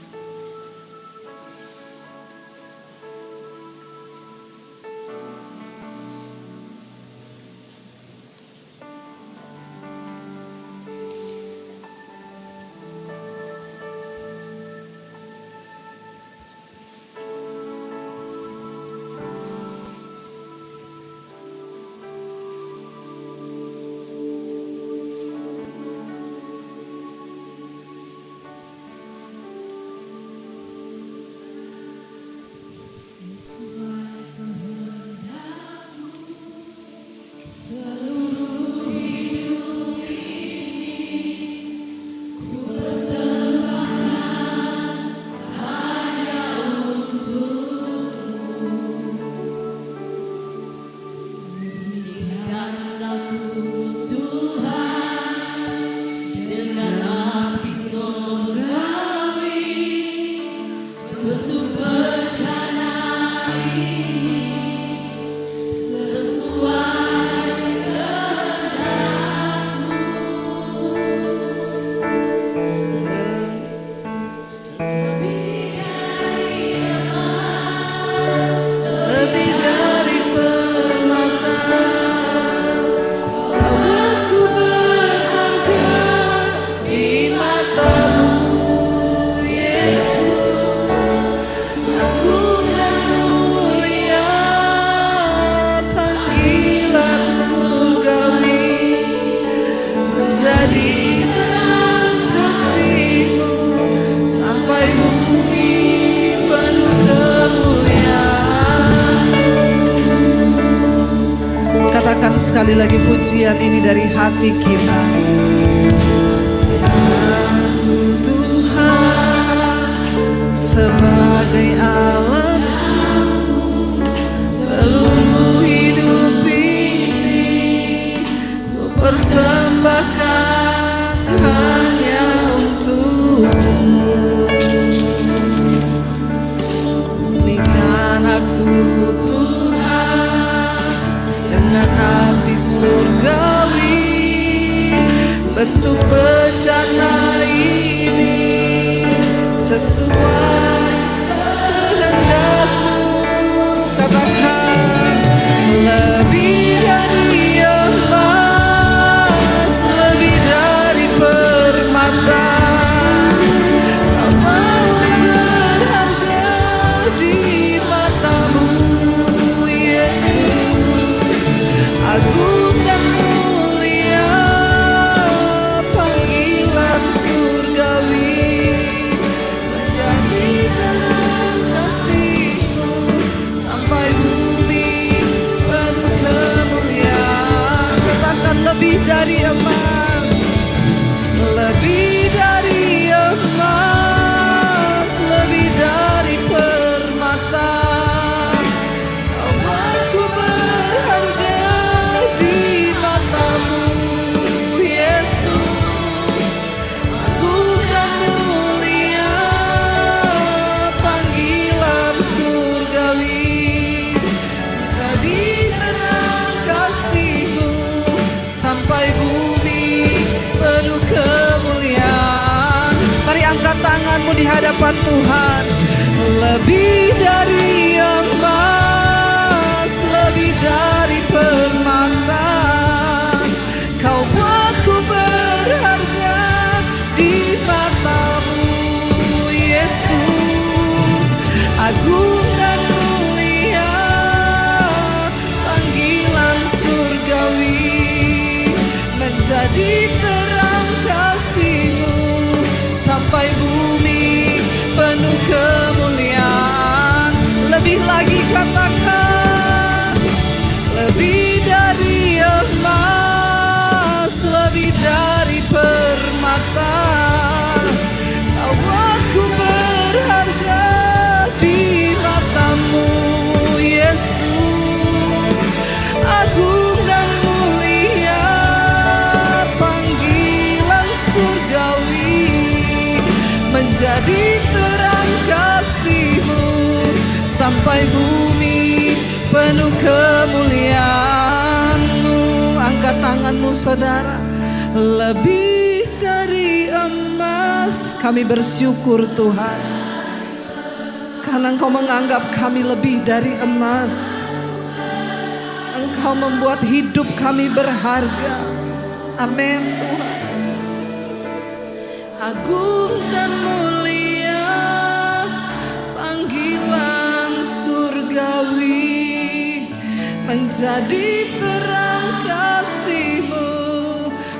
menjadi terang kasih-Mu sampai bumi penuh kemuliaan. Katakan sekali lagi pujian ini dari hati kita. Aku Tuhan sebagai Allah, seluruh hidup ini ku persembahkan hanya untuk-Mu. Berikan aku Tuhan dengan api surgawi, bentuk bejana ini sesuai kehendak-Mu. Katakan lebih dari emas, lebih dari permata, Kau mau berharga di mata-Mu, Yesus. Agung dan mulia panggilan surgawi, menjadi terang kasih-Mu sampai bumi penuh kemuliaan. Katakan lebih dari emas, lebih dari emas, lebih dari permata, Kau aku berharga di mata-Mu, Yesus. Agung dan mulia panggilan surgawi, menjadi terang kasih-Mu sampai bumi penuh kemuliaan. Mari angkat tanganmu di hadapan Tuhan. Lebih dari emas, lebih dari permata, Kau buatku berharga di mata-Mu, Yesus. Agung dan mulia panggilan surgawi, menjadi terang kasih-Mu sampai bumi penuh kemuliaan. Lebih lagi katakan, lebih dari emas, lebih dari permata, Kau buatku berharga di mata-Mu, Yesus. Agung dan mulia panggilan surgawi, menjadi terang kasih-Mu sampai bumi penuh kemuliaan-Mu. Angkat tanganmu saudara. Lebih dari emas, kami bersyukur Tuhan, karena Engkau menganggap kami lebih dari emas. Engkau membuat hidup kami berharga. Amin Tuhan. Agung dan mulia panggilan surgawi, menjadi terang kasih-Mu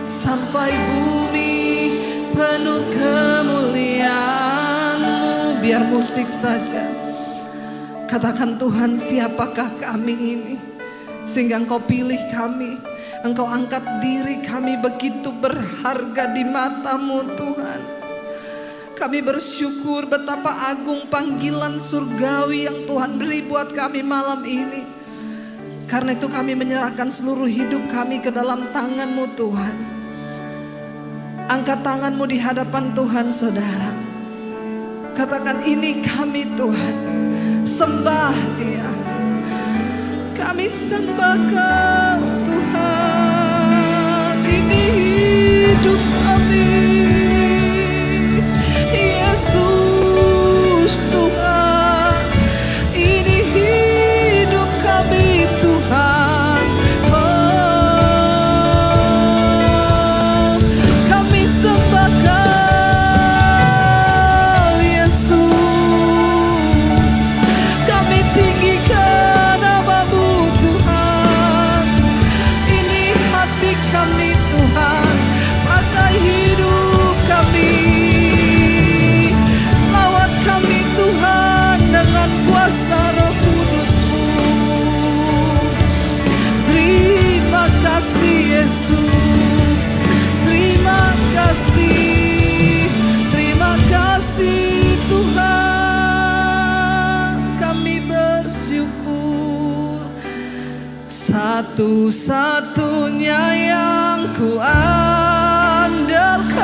sampai bumi penuh kemuliaan-Mu. Biar musik saja. Katakan, Tuhan, siapakah kami ini sehingga Engkau pilih kami, Engkau angkat diri kami begitu berharga di mata-Mu Tuhan. Kami bersyukur betapa agung panggilan surgawi yang Tuhan beri buat kami malam ini. Karena itu kami menyerahkan seluruh hidup kami ke dalam tangan-Mu Tuhan. Angkat tanganmu di hadapan Tuhan saudara. Katakan, ini kami Tuhan, sembah Dia. Kami sembah Kau Tuhan, ini hidup kami. Yesus Tuhan, ini hidup kami Tuhan. Oh, kami sembah Kau Yesus. Kami tinggikan nama-Mu Tuhan. Ini hati kami Tuhan, pakai Satu-satunya yang ku andalkan,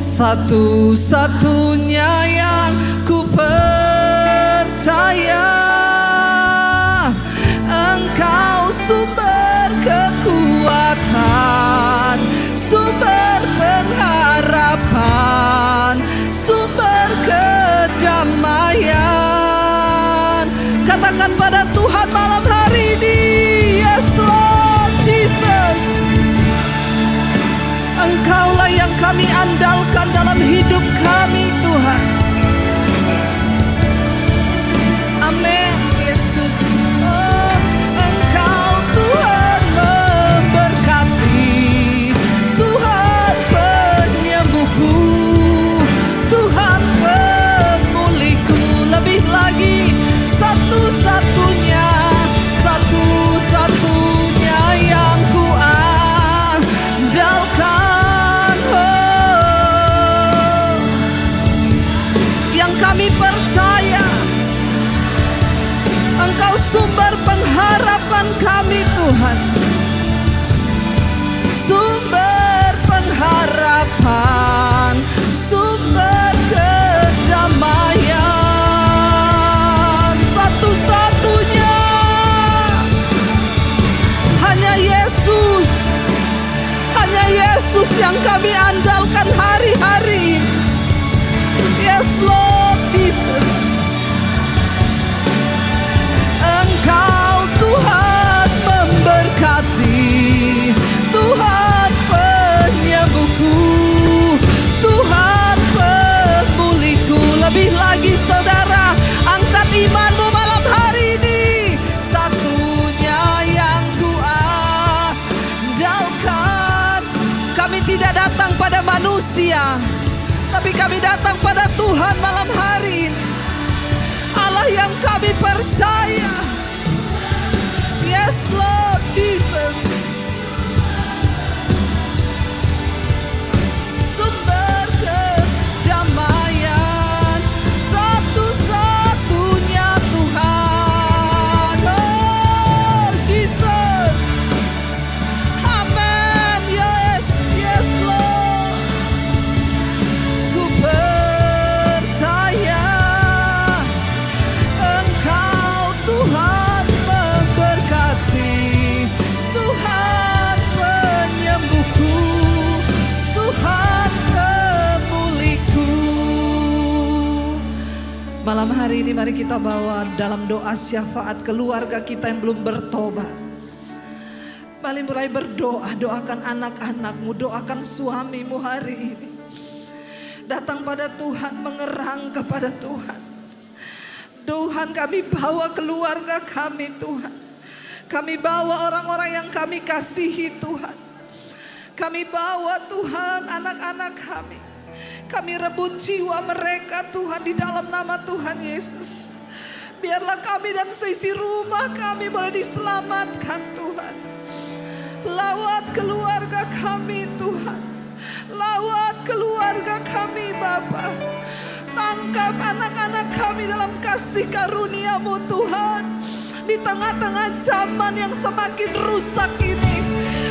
satu-satunya yang ku percaya. Engkau sumber kekuatan, sumber pengharapan, sumber kedamaian. Katakan pada Tuhan malam hari ini, yes Lord Jesus. Engkaulah yang kami andalkan dalam hidup kami Tuhan. Amin Yesus. Oh, Engkau Tuhan memberkati, Tuhan penyembuhku, Tuhan pemulihku. Lebih lagi, satu-satunya yang ku andalkan, oh, yang kami percaya. Engkau sumber pengharapan kami Tuhan, sumber pengharapan, sumber kedamaian. Satu-satunya hanya Yesus, hanya Yesus yang kami andalkan hari-hari ini. Yes Lord Jesus. Engkau Tuhan memberkati, Tuhan penyembuhku, Tuhan pemulihku. Lebih lagi saudara, angkat imanmu malam hari ini. Satunya yang ku andalkan. Kami tidak datang pada manusia, tapi kami datang pada Tuhan malam hari ini. Allah yang kami percaya. Yes Lord Jesus. Sumber kedamaian, satu-satunya Tuhan. Oh Jesus. Amen. Yes, yes Lord. Ku percaya Engkau Tuhan memberkati, Tuhan penyembuhku, Tuhan pemulihku. Malam hari ini mari kita bawa dalam doa syafaat keluarga kita yang belum bertobat. Mari mulai berdoa, doakan anak-anakmu, doakan suamimu hari ini. Datang pada Tuhan, mengerang kepada Tuhan. Tuhan, kami bawa keluarga kami Tuhan. Kami bawa orang-orang yang kami kasihi Tuhan. Kami bawa Tuhan anak-anak kami. Kami rebut jiwa mereka Tuhan di dalam nama Tuhan Yesus. Biarlah kami dan seisi rumah kami boleh diselamatkan Tuhan. Lawat keluarga kami Tuhan. Lawat keluarga kami Bapa. Tangkap anak-anak kami dalam kasih karunia-Mu Tuhan. Di tengah-tengah zaman yang semakin rusak ini,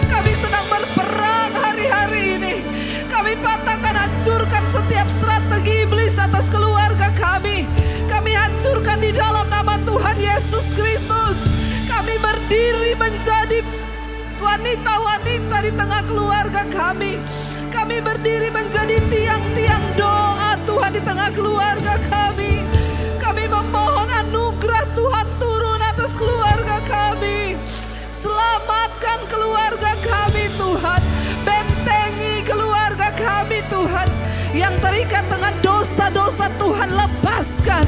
kami sedang berperang hari-hari ini. Kami patahkan, hancurkan setiap strategi iblis atas keluarga kami. Kami hancurkan di dalam nama Tuhan Yesus Kristus. Kami berdiri menjadi wanita-wanita di tengah keluarga kami. Kami berdiri menjadi tiang-tiang doa Tuhan di tengah keluarga kami. Kami memohon anugerah Tuhan turun atas keluarga kami. Selamatkan keluarga kami Tuhan. Bentengi keluarga kami Tuhan. Yang terikat dengan dosa-dosa Tuhan lepaskan.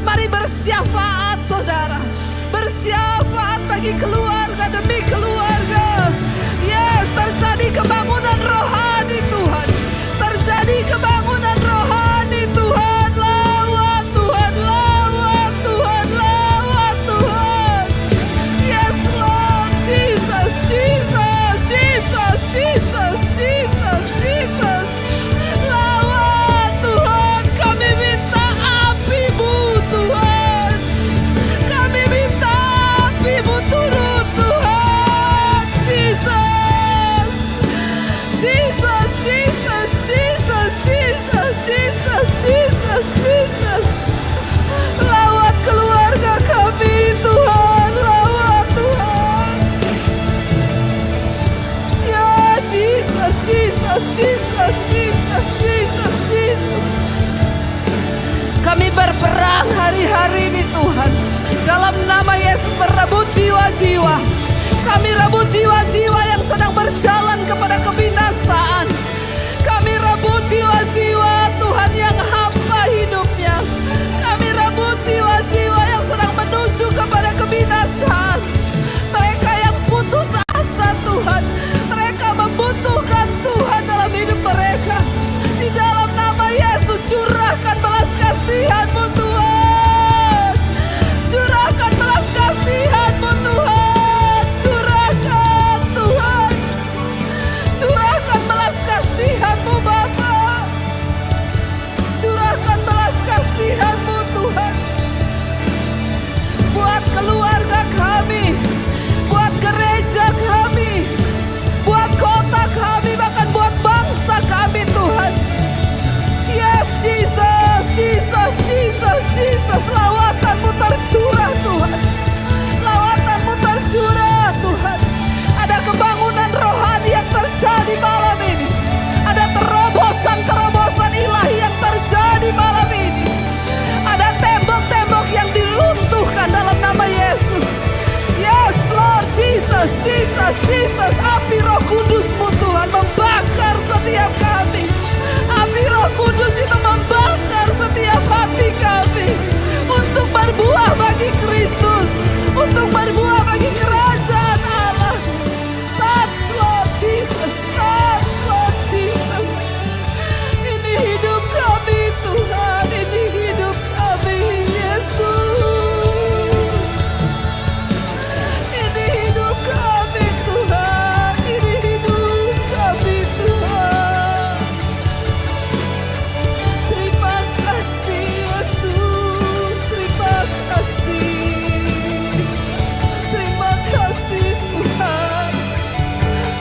Mari bersyafaat saudara. Bersyafaat bagi keluarga demi keluarga. Yes, terjadi kebangunan rohani Tuhan. Terjadi kebangunan rohani Tuhan. Lawat Tuhan, lawat Tuhan, lawat Tuhan. Yes Lord Jesus, Jesus, Jesus, Jesus, Jesus, Jesus. Lawat Tuhan, kami minta api-Mu Tuhan. Kami minta api-Mu dalam nama Yesus merebut jiwa-jiwa. Kami rebut jiwa-jiwa yang sedang berjalan kepada kebinasaan. Kami rebut jiwa-jiwa Tuhan yang hampa hidupnya. Kami rebut jiwa-jiwa yang sedang menuju kepada kebinasaan. Mereka yang putus asa Tuhan, mereka membutuhkan Tuhan dalam hidup mereka. Di dalam nama Yesus curahkan belas kasihan-Mu Tuhan. Curahkan belas kasihan-Mu Tuhan. Curahkan Tuhan. Curahkan belas kasihan-Mu Bapa. Curahkan belas kasihan-Mu Tuhan. Buat keluarga kami, buat gereja kami, buat kota kami, bahkan buat bangsa kami Tuhan. Yes Jesus, Jesus, Jesus, Jesus. Lawatan-Mu tercurah Tuhan. Lawatan-Mu tercurah Tuhan. Ada kebangunan rohani yang terjadi malam ini. Ada terobosan-terobosan ilahi yang terjadi malam ini. Ada tembok-tembok yang diruntuhkan dalam nama Yesus. Yes Lord Jesus, Jesus, Jesus. Api Roh Kudus-Mu Tuhan membakar setiap kami. Api Roh Kudus itu membakar setiap hati kami untuk berbuah bagi Kristus, untuk berbuah bagi kerajaan Allah. Touch Lord Jesus, touch Lord Jesus. Ini hidup kami Tuhan, ini hidup kami Yesus. Ini hidup kami Tuhan, ini hidup kami Tuhan. Terima kasih Yesus, terima kasih. Terima kasih Tuhan.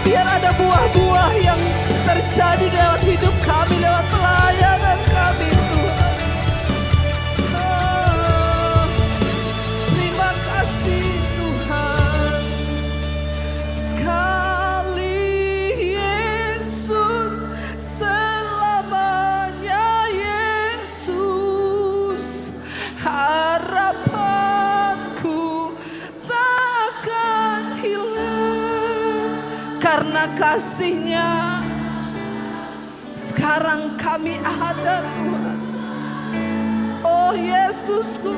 Biar ada buah-buah yang terjadi dalam hidup kami lewat pelayanan kami Tuhan. Terima kasih Tuhan. Sekali Yesus, selamanya Yesus. Harapanku takkan hilang karena kasih-Nya. Sekarang kami ada Tuhan. Oh Yesusku,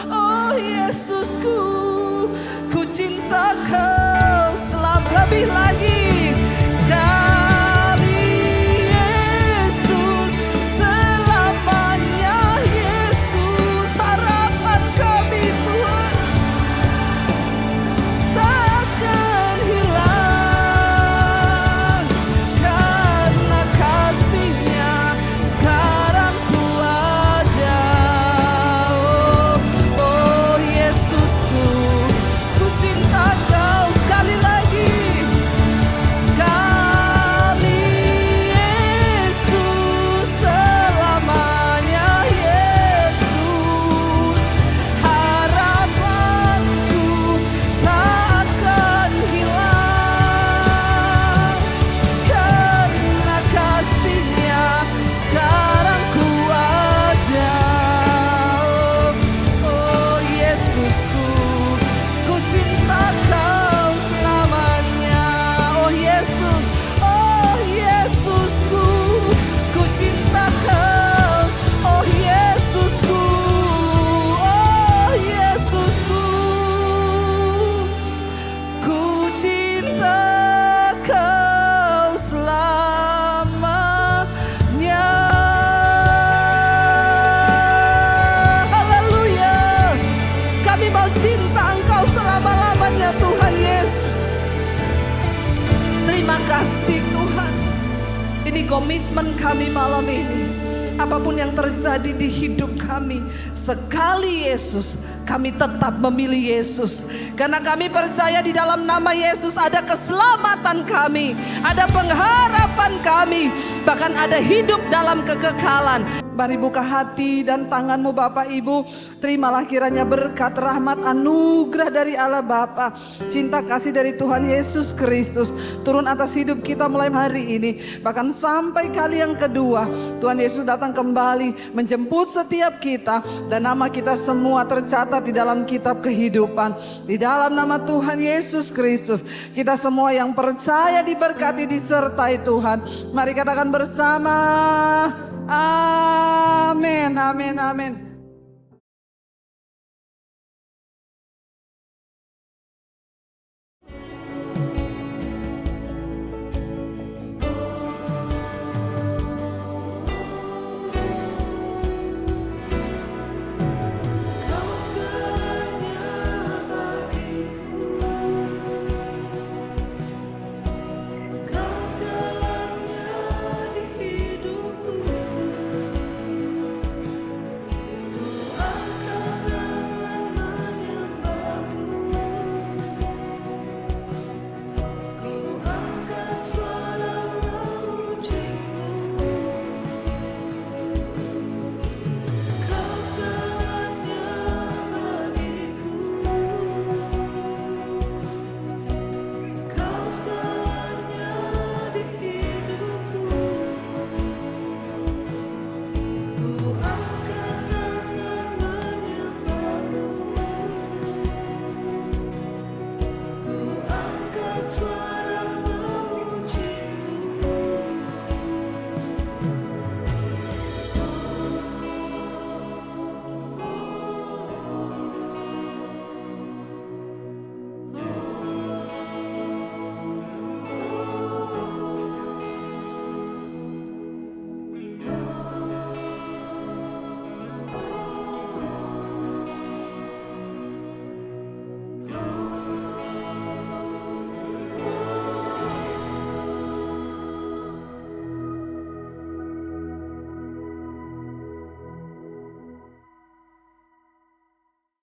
oh Yesusku, ku cinta Kau lebih lagi. Sekali Yesus, selamanya Yesus. Harapan kami Tuhan takkan hilang karena kasih-Nya. Sekarang ku ada. Oh Yesusku, ku cinta Kau sekali lagi. Sekali Yesus, selamanya Yesus. Harapanku takkan hilang karena kasih-Nya. Sekarang ku ada. Oh Yesusku, ku cinta Kau selamanya. Oh Yesus, oh Yesusku, ku cinta Kau. Oh Yesusku, oh Yesusku, ku cinta Kau selamanya. Haleluya. Kami mau cinta Engkau selama-lamanya Tuhan Yesus. Terima kasih Tuhan. Ini komitmen kami malam ini. Apapun yang terjadi di hidup kami, sekali Yesus, kami tetap memilih Yesus. Karena kami percaya di dalam nama Yesus ada keselamatan kami, ada pengharapan kami, bahkan ada hidup dalam kekekalan. Mari buka hati dan tanganmu Bapak Ibu. Terimalah kiranya berkat, rahmat, anugerah dari Allah Bapa, cinta kasih dari Tuhan Yesus Kristus turun atas hidup kita mulai hari ini. Bahkan sampai kali yang kedua Tuhan Yesus datang kembali menjemput setiap kita. Dan nama kita semua tercatat di dalam kitab kehidupan. Di dalam nama Tuhan Yesus Kristus, kita semua yang percaya diberkati, disertai Tuhan. Mari katakan bersama, amin, amin, amin.